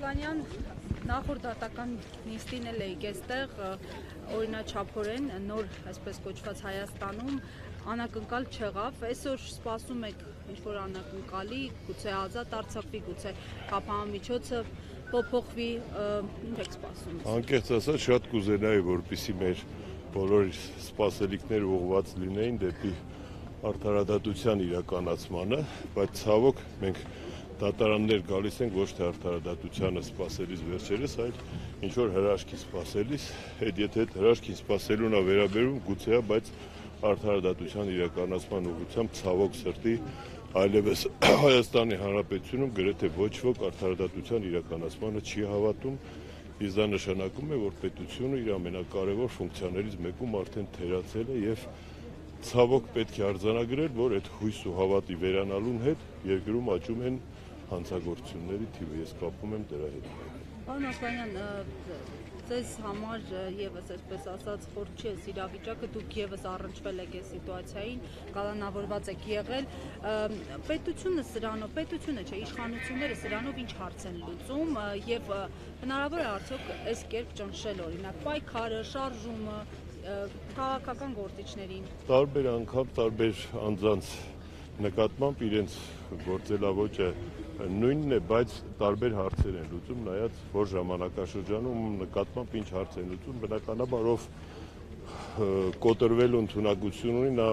Ասլանյան, նախորդ դատական նիստին էլ եք այստեղ օրինաչափորեն նոր, այսպես կոչված Հայաստանում անակնկալ չեղավ, այսօր սպասում եք ինչ-որ անակնկալի, գուցե ազատ արձակվի, գուցե խափանամիջոցը փոփոխվի, ինչ եք սպասում։ Անկեղծ ասած, շատ կուզենայի, որպեսզի մեր բոլոր սպասելիքները ուղղված լինեին դեպի արդարադատության իրականացմանը, բայց ցավոք մենք դատարաններ գալիս ենք ոչ թե արդարադատությանը սպասելիս վերջերս, այլ ինչ-որ հրաշքի սպասելիս, եթե հրաշքին սպասելուն է վերաբերում, գուցե, բայց արդարադատության իրականացման ուղղությամբ ցավոք սրտի այլևս Հայաստանի Հանրապետությունում գրեթե ոչ ոք արդարադատության իրականացմանը չի հավատում, իսկ դա նշանակում է, որ պետությունը իր ամենակարևոր ֆունկցիաներից մեկում արդեն թերացել է եւ ցավոք պետք է արձանագրել, որ այդ հույս ու հավատի վերանալուն հետ երկրում աճում են հանցագործությունների թիվը, ես կապում եմ դրա հետ։ Պարոն Ասլանյան, ձեզ համար եւս այսպես ասած խորտ չի այս իրավիճակը, դուք եւս առնչվել եք այս սիտուացիային, կալանավորված եք եղել, պետությունը չէ, իշխանությունները սրանով ինչ հարց են լուծում եւ հնարավոր է արդյոք այս կերպ ճնշել օրինակ պայքարը, շարժումը քաղաքական գործիչներին։ Տարբեր անգամ տարբեր անձանց նկատմամբ իրենց գործելավոճը նույնն է, բայց տարբեր հարցեր են լուծում, նայած որ ժամանակաշրջանում նկատմամբ ինչ հարց են լուծում, բնականաբար ով կոտրվելու ընդունակություն ունի, նա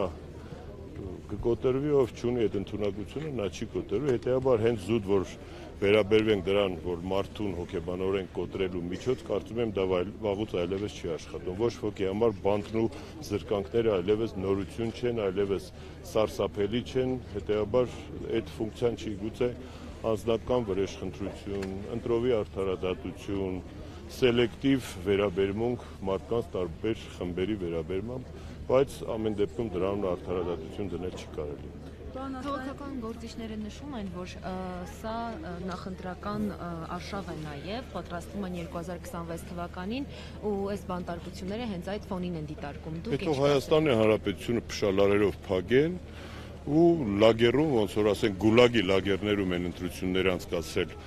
կկոտրվի, ով չունի այդ ընդունակությունը, նա չի կոտրվի, հետեւաբար հենց զուտ որ վերաբերվենք դրան, որ մարդուն հոգեբանորեն կոտրելու միջոց, կարծում եմ դա վաղուց այլևս չի աշխատում, ոչ ոքի համար բանտն ու զրկանքները այլևս նորություն չեն, այլևս սարսափելի չեն, հետեւաբար այդ ֆունկցիան չի, գուցե անձնական վրեժխնդրություն, ընտրովի արդարադատություն, սելեկտիվ վերաբերմունք մարդկանց տարբեր խմբերի վերաբերմամբ, բայց ամեն դեպքում դրան արդարադատություն դնել չի կարելի։ Քաղաքական գործիչները նշում են, որ սա նախընտրական արշավ է նաև, պատրաստվում են 2026 թվականին ու այս բանտարկությունները հենց այդ ֆոնին են դիտարկում։ Հետո Հայաստանի Հանրապետությունը փշալարերով փագեն ու լագերում, ոնց որ ասենք գուլագի լագերներում են ընտրություններ անցկացրել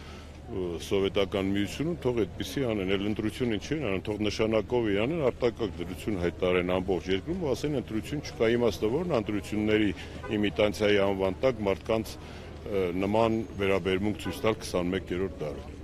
սովետական միությունում, թող այդպեսի անեն, էլ ընտրություն ինչ են անում, թող նշանակով իրանեն, արտակարգ դրություն հայտարարեն ամբողջ երկրում ու ասեն ընտրություն չկա, իմաստը որն ընտրությունների իմիտացիայի անվան տակ մարդկանց նման վերաբերմունք ցույց տալ 21-րդ դարում։